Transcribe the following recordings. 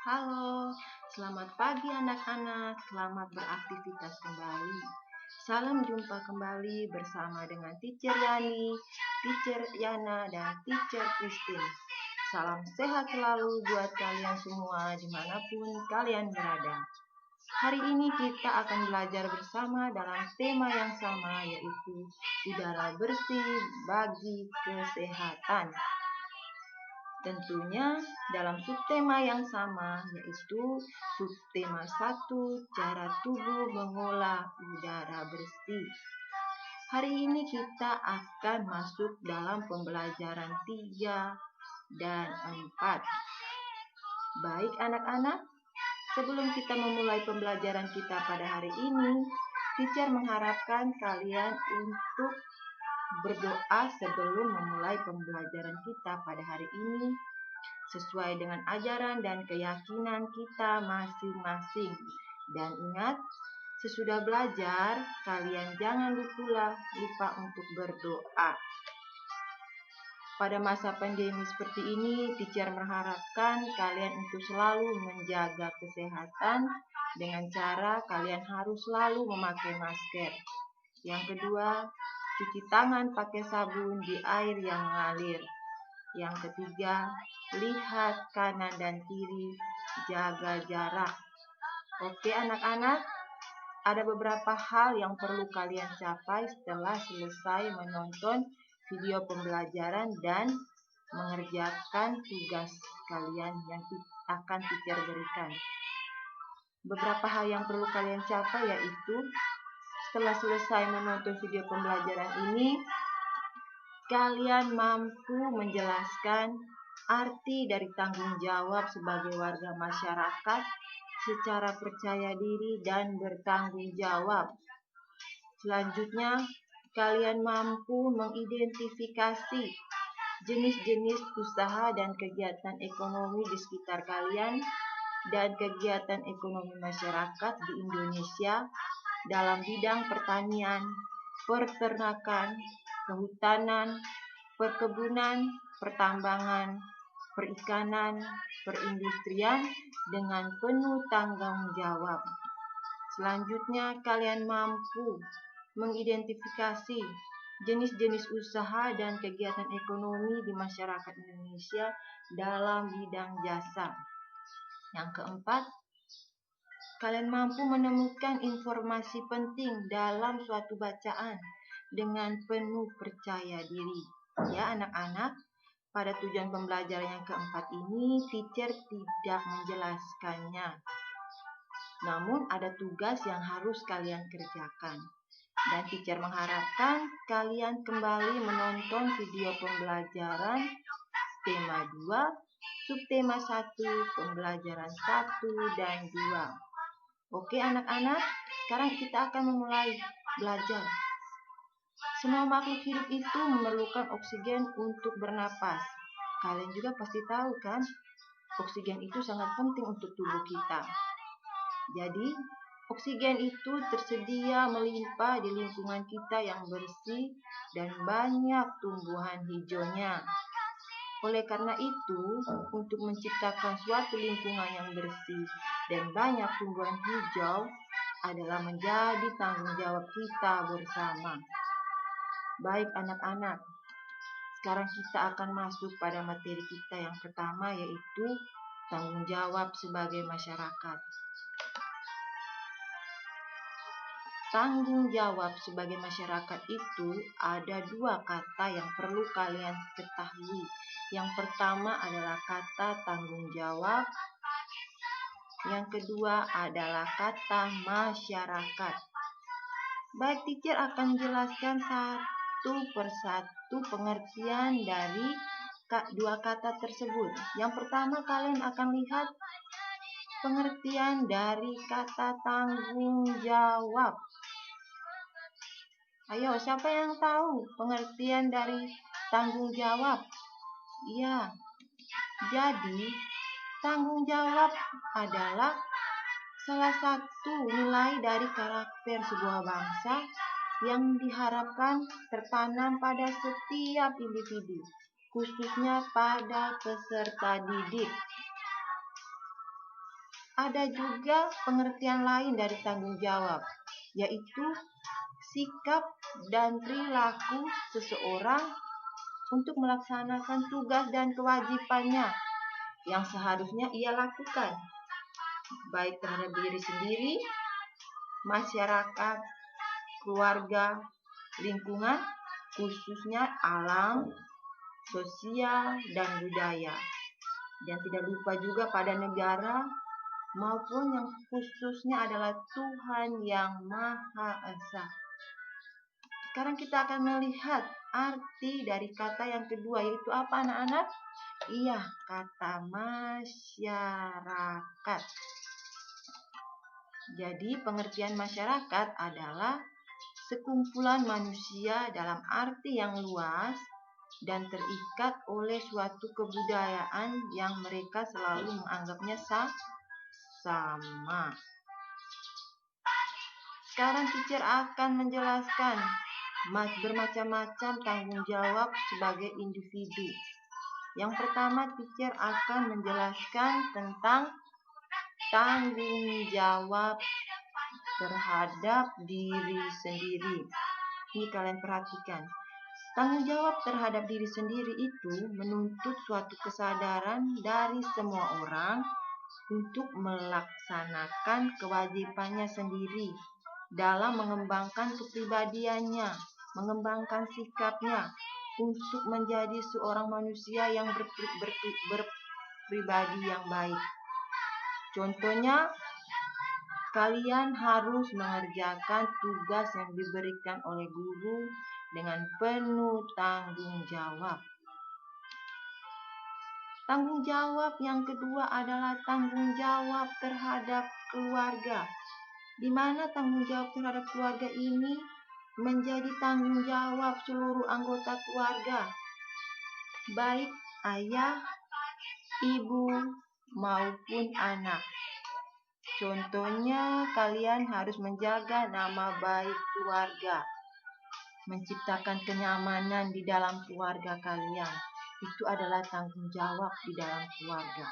Halo, selamat pagi anak-anak, selamat beraktivitas kembali. Salam jumpa kembali bersama dengan Teacher Yani, Teacher Yana, dan Teacher Christine. Salam sehat selalu buat kalian semua dimanapun kalian berada. Hari ini kita akan belajar bersama dalam tema yang sama, yaitu udara bersih bagi kesehatan. Tentunya dalam subtema yang sama, yaitu subtema 1, cara tubuh mengolah udara bersih. Hari ini kita akan masuk dalam pembelajaran 3 dan 4. Baik anak-anak, sebelum kita memulai pembelajaran kita pada hari ini, teacher mengharapkan kalian untuk berdoa sebelum memulai pembelajaran kita pada hari ini sesuai dengan ajaran dan keyakinan kita masing-masing. Dan ingat, sesudah belajar, kalian jangan lupa untuk berdoa. Pada masa pandemi seperti ini, teacher mengharapkan kalian untuk selalu menjaga kesehatan dengan cara kalian harus selalu memakai masker. Yang kedua, cuci tangan pakai sabun di air yang mengalir. Yang ketiga, lihat kanan dan kiri, jaga jarak. Oke anak-anak, ada beberapa hal yang perlu kalian capai setelah selesai menonton video pembelajaran dan mengerjakan tugas kalian yang akan teacher berikan. Beberapa hal yang perlu kalian capai yaitu setelah selesai menonton video pembelajaran ini, kalian mampu menjelaskan arti dari tanggung jawab sebagai warga masyarakat secara percaya diri dan bertanggung jawab. Selanjutnya, kalian mampu mengidentifikasi jenis-jenis usaha dan kegiatan ekonomi di sekitar kalian dan kegiatan ekonomi masyarakat di Indonesia dalam bidang pertanian, peternakan, kehutanan, perkebunan, pertambangan, perikanan, perindustrian dengan penuh tanggung jawab. Selanjutnya, kalian mampu mengidentifikasi jenis-jenis usaha dan kegiatan ekonomi di masyarakat Indonesia dalam bidang jasa. Yang keempat, kalian mampu menemukan informasi penting dalam suatu bacaan dengan penuh percaya diri. Ya anak-anak, pada tujuan pembelajaran yang keempat ini, teacher tidak menjelaskannya. Namun ada tugas yang harus kalian kerjakan. Dan teacher mengharapkan kalian kembali menonton video pembelajaran tema 2, subtema 1, pembelajaran 1 dan 2. Oke anak-anak, sekarang kita akan memulai belajar. Semua makhluk hidup itu memerlukan oksigen untuk bernapas. Kalian juga pasti tahu kan, oksigen itu sangat penting untuk tubuh kita. Jadi, oksigen itu tersedia melimpah di lingkungan kita yang bersih dan banyak tumbuhan hijaunya. Oleh karena itu, untuk menciptakan suatu lingkungan yang bersih dan banyak tumbuhan hijau adalah menjadi tanggung jawab kita bersama. Baik anak-anak, sekarang kita akan masuk pada materi kita yang pertama, yaitu tanggung jawab sebagai masyarakat. Tanggung jawab sebagai masyarakat itu ada dua kata yang perlu kalian ketahui. Yang pertama adalah kata tanggung jawab. Yang kedua adalah kata masyarakat. Baik, teacher akan jelaskan satu persatu pengertian dari dua kata tersebut. Yang pertama, kalian akan lihat pengertian dari kata tanggung jawab. Ayo, siapa yang tahu pengertian dari tanggung jawab? Iya, jadi tanggung jawab adalah salah satu nilai dari karakter sebuah bangsa yang diharapkan tertanam pada setiap individu, khususnya pada peserta didik. ada juga pengertian lain dari tanggung jawab, yaitu sikap dan perilaku seseorang untuk melaksanakan tugas dan kewajibannya yang seharusnya ia lakukan, baik terhadap diri sendiri, masyarakat, keluarga, lingkungan, khususnya alam, sosial, dan budaya. Dan tidak lupa juga pada negara maupun yang khususnya adalah Tuhan yang Maha Esa. Sekarang kita akan melihat arti dari kata yang kedua, yaitu apa anak-anak? Iya, kata masyarakat. Jadi pengertian masyarakat adalah sekumpulan manusia dalam arti yang luas dan terikat oleh suatu kebudayaan yang mereka selalu menganggapnya sama. Sekarang teacher akan menjelaskan bermacam-macam tanggung jawab sebagai individu. Yang pertama, teacher akan menjelaskan tentang tanggung jawab terhadap diri sendiri. Ini kalian perhatikan. Tanggung jawab terhadap diri sendiri itu menuntut suatu kesadaran dari semua orang untuk melaksanakan kewajibannya sendiri dalam mengembangkan kepribadiannya, mengembangkan sikapnya untuk menjadi seorang manusia yang berpribadi yang baik. Contohnya, kalian harus mengerjakan tugas yang diberikan oleh guru dengan penuh tanggung jawab. Tanggung jawab yang kedua adalah tanggung jawab terhadap keluarga, di mana tanggung jawab terhadap keluarga ini menjadi tanggung jawab seluruh anggota keluarga, baik ayah, ibu, maupun anak. Contohnya, kalian harus menjaga nama baik keluarga, menciptakan kenyamanan di dalam keluarga kalian. Itu adalah tanggung jawab di dalam keluarga.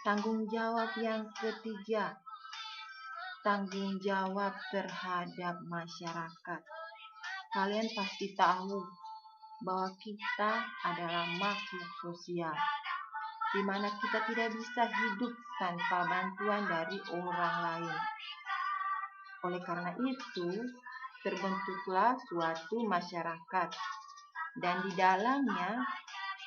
Tanggung jawab yang ketiga, tanggung jawab terhadap masyarakat. Kalian pasti tahu bahwa kita adalah makhluk sosial, di mana kita tidak bisa hidup tanpa bantuan dari orang lain. Oleh karena itu, terbentuklah suatu masyarakat, dan di dalamnya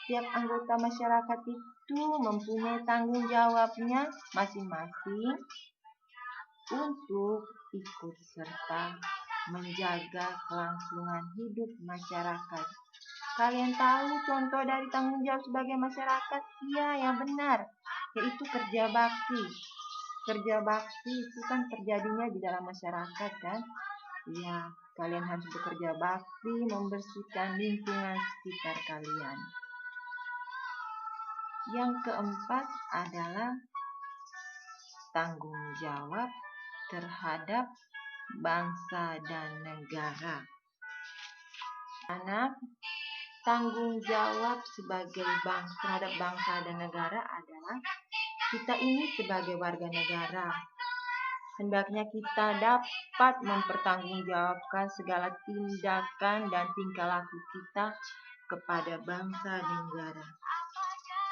setiap anggota masyarakat itu mempunyai tanggung jawabnya masing-masing untuk ikut serta menjaga kelangsungan hidup masyarakat. Kalian tahu contoh dari tanggung jawab sebagai masyarakat? Iya, yang benar, yaitu kerja bakti. Kerja bakti itu kan terjadinya di dalam masyarakat, kan? Ya, kalian harus bekerja bakti membersihkan lingkungan sekitar kalian. Yang keempat adalah tanggung jawab terhadap bangsa dan negara. Anak, tanggung jawab sebagai terhadap bangsa dan negara adalah kita ini sebagai warga negara. Hendaknya kita dapat mempertanggungjawabkan segala tindakan dan tingkah laku kita kepada bangsa dan negara.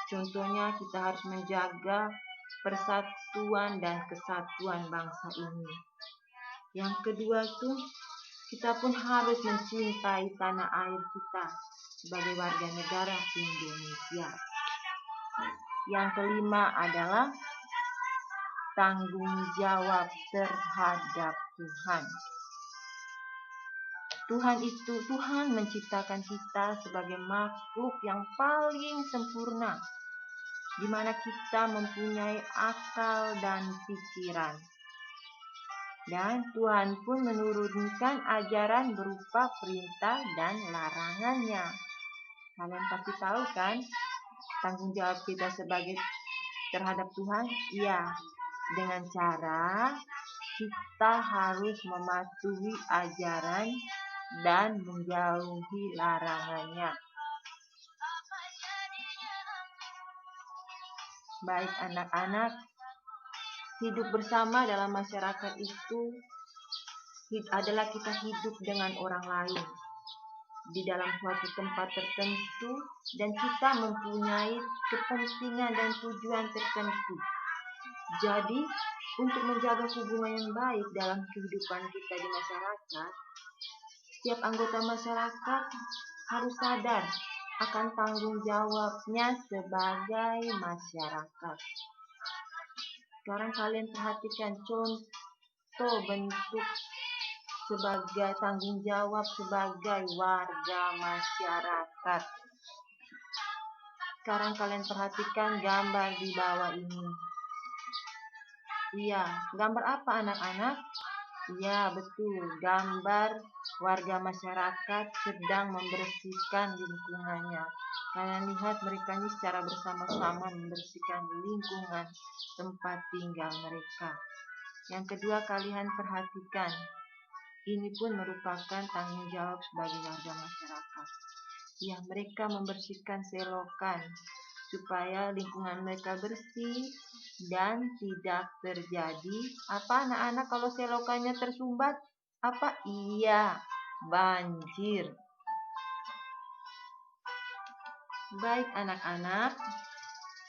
Contohnya, kita harus menjaga persatuan dan kesatuan bangsa ini. Yang kedua tuh, kita pun harus mencintai tanah air kita sebagai warga negara Indonesia. Yang kelima adalah tanggung jawab terhadap Tuhan. Tuhan menciptakan kita sebagai makhluk yang paling sempurna, di mana kita mempunyai akal dan pikiran. Dan Tuhan pun menurunkan ajaran berupa perintah dan larangannya. Kalian pasti tahu kan tanggung jawab kita sebagai terhadap Tuhan? Iya, dengan cara kita harus mematuhi ajaran dan menjauhi larangannya. Baik anak-anak, hidup bersama dalam masyarakat itu adalah kita hidup dengan orang lain di dalam suatu tempat tertentu dan kita mempunyai kepentingan dan tujuan tertentu. Jadi, untuk menjaga hubungan yang baik dalam kehidupan kita di masyarakat, setiap anggota masyarakat harus sadar akan tanggung jawabnya sebagai masyarakat. Sekarang kalian perhatikan contoh bentuk sebagai tanggung jawab sebagai warga masyarakat. Sekarang kalian perhatikan gambar di bawah ini. Iya, gambar apa anak-anak? Iya, betul. Gambar warga masyarakat sedang membersihkan lingkungannya. Kalian lihat mereka ini secara bersama-sama membersihkan lingkungan tempat tinggal mereka. Yang kedua, kalian perhatikan. Ini pun merupakan tanggung jawab sebagai warga masyarakat. Ya, mereka membersihkan selokan supaya lingkungan mereka bersih dan tidak terjadi apa anak-anak kalau selokannya tersumbat? Apa? Iya, banjir. Baik anak-anak,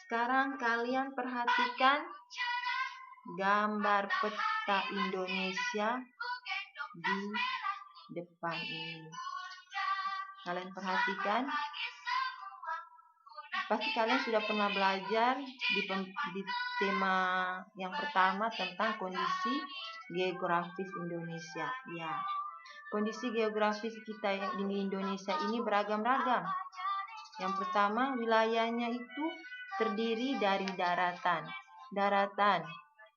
sekarang kalian perhatikan gambar peta Indonesia di depan ini. Kalian perhatikan, pasti kalian sudah pernah belajar di tema yang pertama tentang kondisi geografis Indonesia. Ya, kondisi geografis kita di Indonesia ini beragam-ragam. Yang pertama, wilayahnya itu terdiri dari daratan.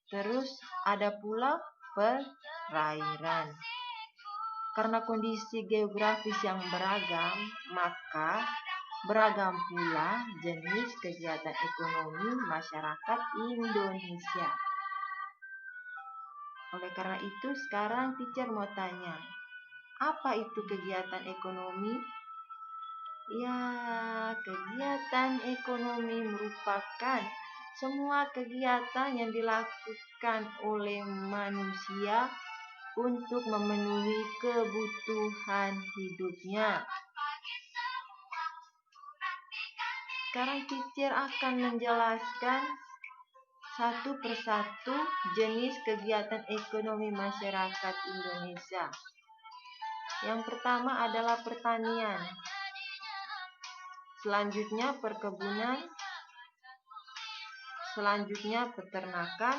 Terus ada pula perairan. Karena kondisi geografis yang beragam, maka beragam pula jenis kegiatan ekonomi masyarakat Indonesia. Oleh karena itu, sekarang teacher mau tanya, apa itu kegiatan ekonomi? Ya, kegiatan ekonomi merupakan semua kegiatan yang dilakukan oleh manusia untuk memenuhi kebutuhan hidupnya. Sekarang teacher akan menjelaskan satu persatu jenis kegiatan ekonomi masyarakat Indonesia. Yang pertama adalah pertanian. Selanjutnya perkebunan. Selanjutnya peternakan.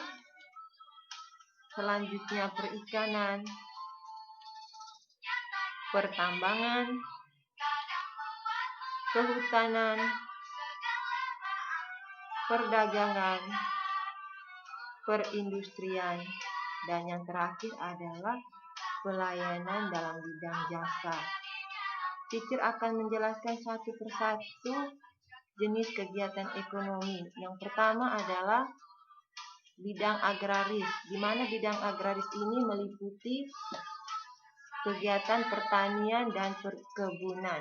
Selanjutnya perikanan, pertambangan, kehutanan, perdagangan, perindustrian, dan yang terakhir adalah pelayanan dalam bidang jasa. Teacher akan menjelaskan satu persatu jenis kegiatan ekonomi. Yang pertama adalah bidang agraris, di mana bidang agraris ini meliputi kegiatan pertanian dan perkebunan.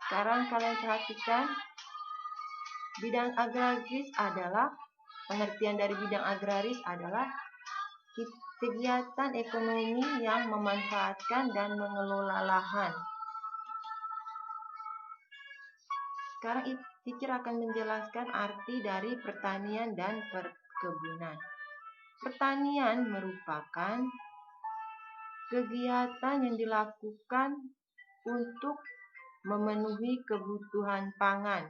Sekarang kalian perhatikan, bidang agraris adalah, pengertian dari bidang agraris adalah kegiatan ekonomi yang memanfaatkan dan mengelola lahan. Sekarang teacher akan menjelaskan arti dari pertanian dan perkebunan. Pertanian merupakan kegiatan yang dilakukan untuk memenuhi kebutuhan pangan.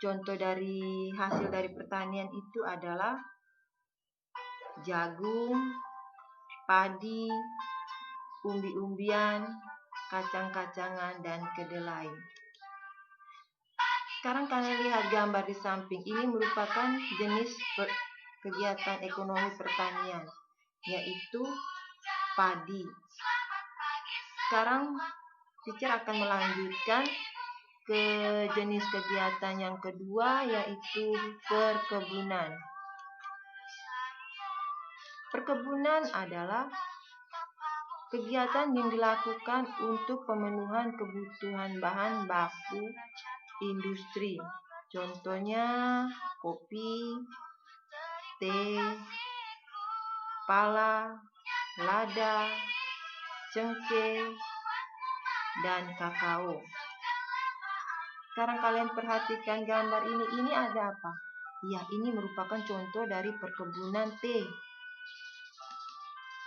Contoh dari hasil dari pertanian itu adalah jagung, padi, umbi-umbian, kacang-kacangan, dan kedelai. Sekarang kalian lihat gambar di samping. Ini merupakan jenis kegiatan ekonomi pertanian, yaitu padi. Sekarang teacher akan melanjutkan ke jenis kegiatan yang kedua, yaitu perkebunan. Perkebunan adalah kegiatan yang dilakukan untuk pemenuhan kebutuhan bahan baku industri. Contohnya kopi, teh, pala, lada, cengkeh, dan kakao. Sekarang kalian perhatikan gambar ini. Ini ada apa? Ya, ini merupakan contoh dari perkebunan teh.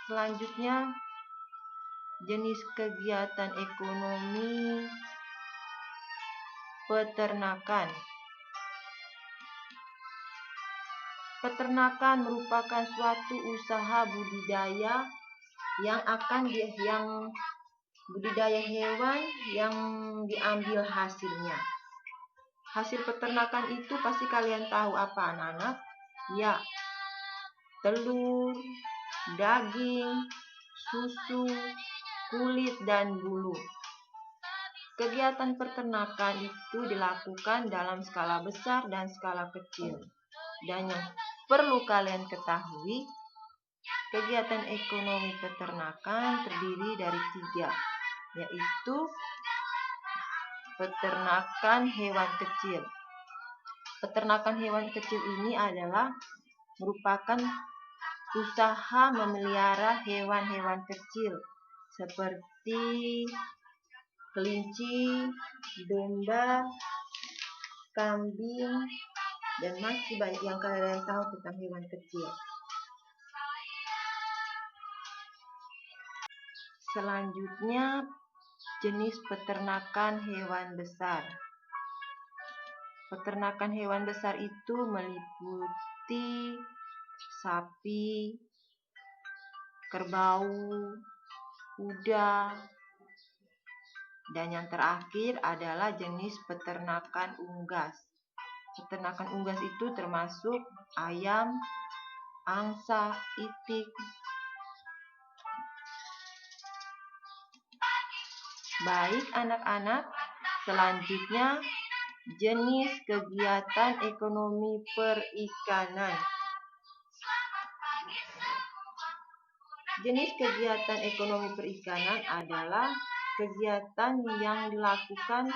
Selanjutnya, jenis kegiatan ekonomi peternakan. Peternakan merupakan suatu usaha budidaya yang budidaya hewan yang diambil hasilnya. Hasil peternakan itu pasti kalian tahu apa, anak-anak? Ya, telur, daging, susu, kulit, dan bulu. Kegiatan peternakan itu dilakukan dalam skala besar dan skala kecil. Dan yang perlu kalian ketahui, kegiatan ekonomi peternakan terdiri dari 3, yaitu peternakan hewan kecil. Peternakan hewan kecil ini adalah merupakan usaha memelihara hewan-hewan kecil seperti kelinci, domba, kambing, dan masih banyak yang kalian tahu tentang hewan kecil. Selanjutnya, jenis peternakan hewan besar. Peternakan hewan besar itu meliputi sapi, kerbau, kuda, dan yang terakhir adalah jenis peternakan unggas. Peternakan unggas itu termasuk ayam, angsa, itik. Baik anak-anak, selanjutnya jenis kegiatan ekonomi perikanan. Jenis kegiatan ekonomi perikanan adalah kegiatan yang dilakukan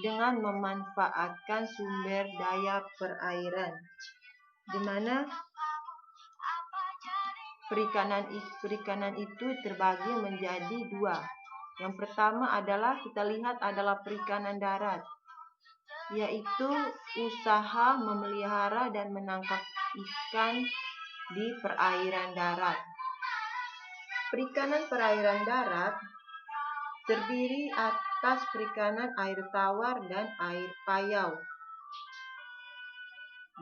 dengan memanfaatkan sumber daya perairan, di mana perikanan itu terbagi menjadi 2. Yang pertama adalah kita lihat adalah perikanan darat, yaitu usaha memelihara dan menangkap ikan di perairan darat. Perikanan perairan darat terdiri atas perikanan air tawar dan air payau.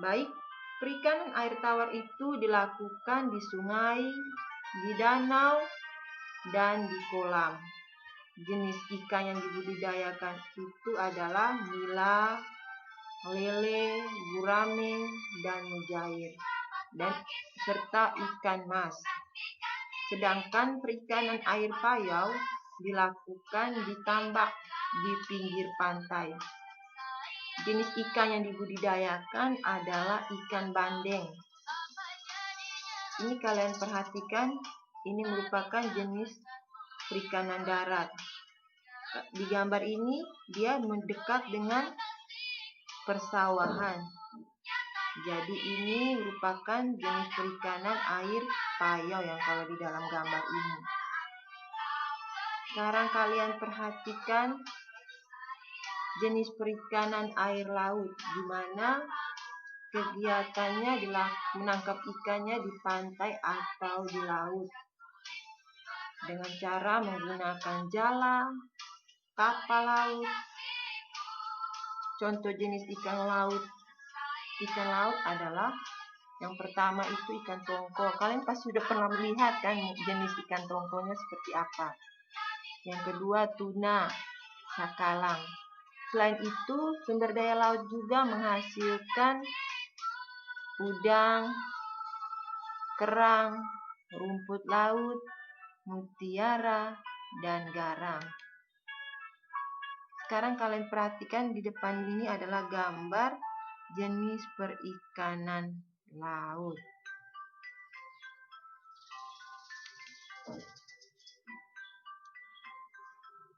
Baik, perikanan air tawar itu dilakukan di sungai, di danau, dan di kolam. Jenis ikan yang dibudidayakan itu adalah nila, lele, gurame, dan mujair, dan serta ikan mas. Sedangkan perikanan air payau dilakukan di tambak di pinggir pantai. Jenis ikan yang dibudidayakan adalah ikan bandeng. Ini kalian perhatikan, ini merupakan jenis perikanan darat. Di gambar ini dia mendekat dengan persawahan. Jadi ini merupakan jenis perikanan air payau yang kalau di dalam gambar ini. Sekarang kalian perhatikan jenis perikanan air laut, di mana kegiatannya menangkap ikannya di pantai atau di laut dengan cara menggunakan jala, kapal laut. Contoh jenis ikan laut adalah yang pertama itu ikan tongkol. Kalian pasti sudah pernah melihat kan jenis ikan tongkolnya seperti apa. Yang kedua tuna, sakalang. Selain itu sumber daya laut juga menghasilkan udang, kerang, rumput laut, mutiara, dan garam. Sekarang kalian perhatikan di depan ini adalah gambar jenis perikanan laut.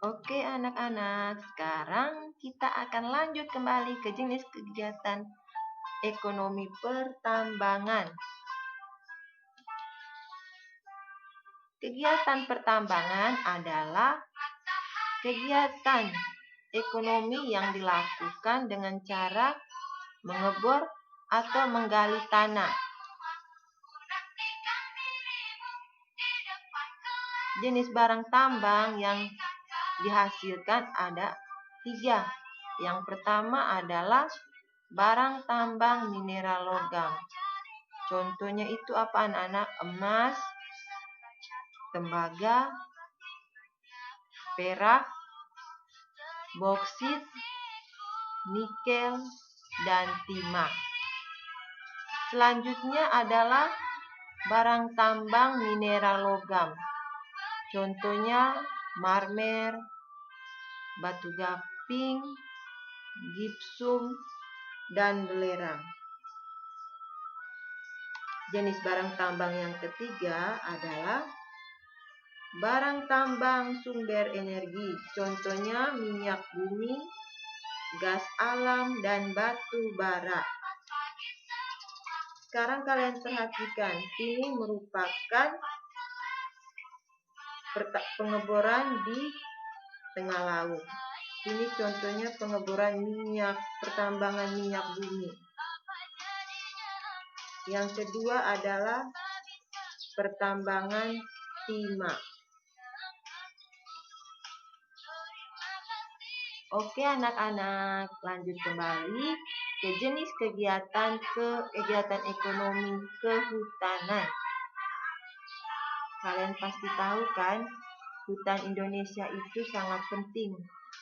Oke anak-anak, sekarang kita akan lanjut kembali ke jenis kegiatan ekonomi pertambangan. Kegiatan pertambangan adalah kegiatan ekonomi yang dilakukan dengan cara mengebor atau menggali tanah. Jenis barang tambang yang dihasilkan ada 3. Yang pertama adalah barang tambang mineral logam. Contohnya itu apa anak-anak? Emas, tembaga, perak, boksit, nikel, dan timah. Selanjutnya adalah barang tambang mineral logam. Contohnya marmer, batu gamping, gipsum, dan belerang. Jenis barang tambang yang ketiga adalah barang tambang sumber energi. Contohnya minyak bumi, gas alam, dan batu bara. Sekarang kalian perhatikan, ini merupakan pengeboran di tengah laut. Ini contohnya pengeboran minyak, pertambangan minyak bumi. Yang kedua adalah pertambangan timah. Oke anak-anak, lanjut kembali ke jenis kegiatan ekonomi kehutanan. Kalian pasti tahu kan, hutan Indonesia itu sangat penting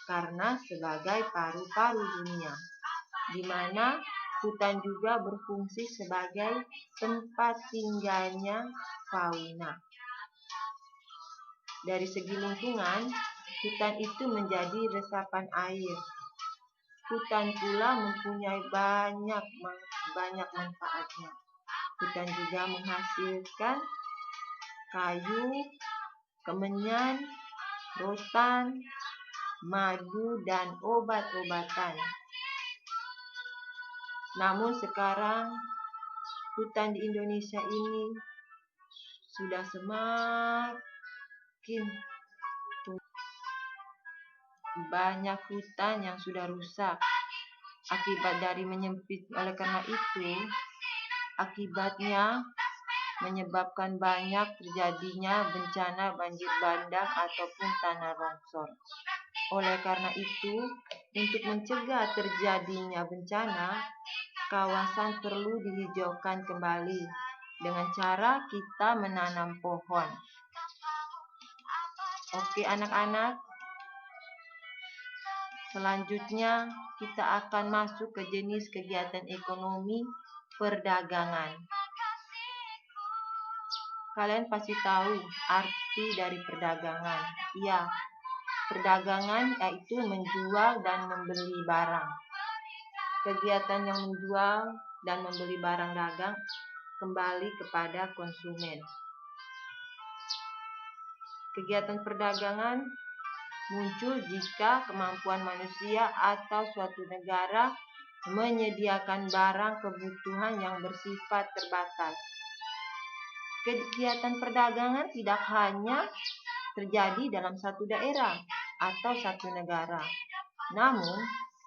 karena sebagai paru-paru dunia, di mana hutan juga berfungsi sebagai tempat tinggalnya fauna. Dari segi lingkungan, hutan itu menjadi resapan air. Hutan pula mempunyai banyak manfaatnya. Hutan juga menghasilkan kayu, kemenyan, rotan, madu, dan obat-obatan. Namun sekarang hutan di Indonesia ini sudah semakin banyak hutan yang sudah rusak akibat dari menyempit. Oleh karena itu, akibatnya menyebabkan banyak terjadinya bencana banjir bandang ataupun tanah longsor. Oleh karena itu, untuk mencegah terjadinya bencana, kawasan perlu dihijaukan kembali dengan cara kita menanam pohon. Oke anak-anak, selanjutnya kita akan masuk ke jenis kegiatan ekonomi perdagangan. Kalian pasti tahu arti dari perdagangan. Ya, perdagangan yaitu menjual dan membeli barang. Kegiatan yang menjual dan membeli barang dagang kembali kepada konsumen. Kegiatan perdagangan muncul jika kemampuan manusia atau suatu negara menyediakan barang kebutuhan yang bersifat terbatas. Kegiatan perdagangan tidak hanya terjadi dalam satu daerah atau satu negara. Namun,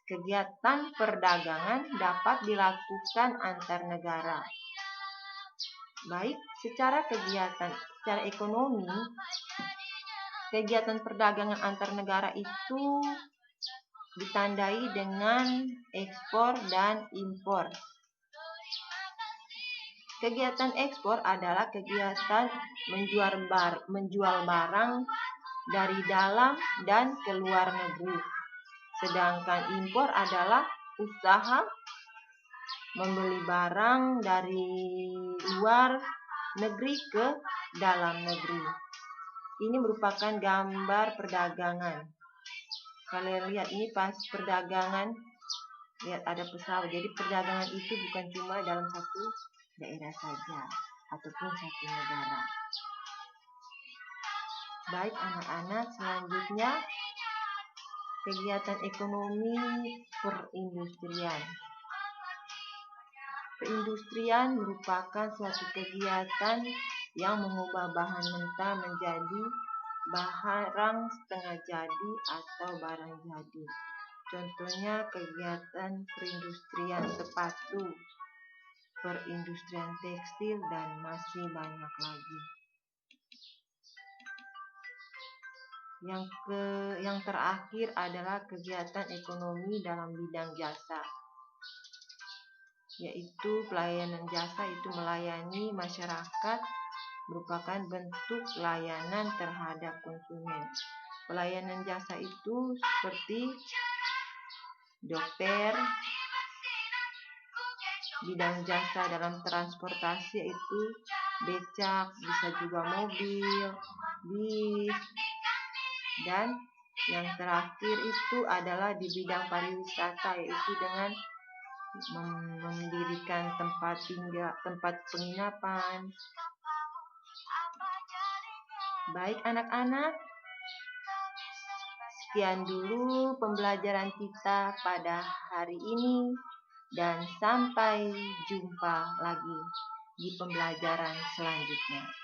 kegiatan perdagangan dapat dilakukan antar negara. Baik, secara ekonomi, kegiatan perdagangan antar negara itu ditandai dengan ekspor dan impor. Kegiatan ekspor adalah kegiatan menjual barang dari dalam dan ke luar negeri. Sedangkan impor adalah usaha membeli barang dari luar negeri ke dalam negeri. Ini merupakan gambar perdagangan. Kalian lihat ini pas perdagangan, lihat ada pesawat. Jadi perdagangan itu bukan cuma dalam satu daerah saja ataupun satu negara. Baik anak-anak, selanjutnya kegiatan ekonomi perindustrian. Perindustrian merupakan suatu kegiatan yang mengubah bahan mentah menjadi barang setengah jadi atau barang jadi. Contohnya kegiatan perindustrian sepatu, perindustrian tekstil, dan masih banyak lagi. Yang terakhir adalah kegiatan ekonomi dalam bidang jasa, yaitu pelayanan jasa itu melayani masyarakat merupakan bentuk layanan terhadap konsumen. Pelayanan jasa itu seperti dokter, bidang jasa dalam transportasi yaitu becak, bisa juga mobil, bis, dan yang terakhir itu adalah di bidang pariwisata, yaitu dengan mendirikan tempat penginapan. Baik anak-anak, sekian dulu pembelajaran kita pada hari ini, dan sampai jumpa lagi di pembelajaran selanjutnya.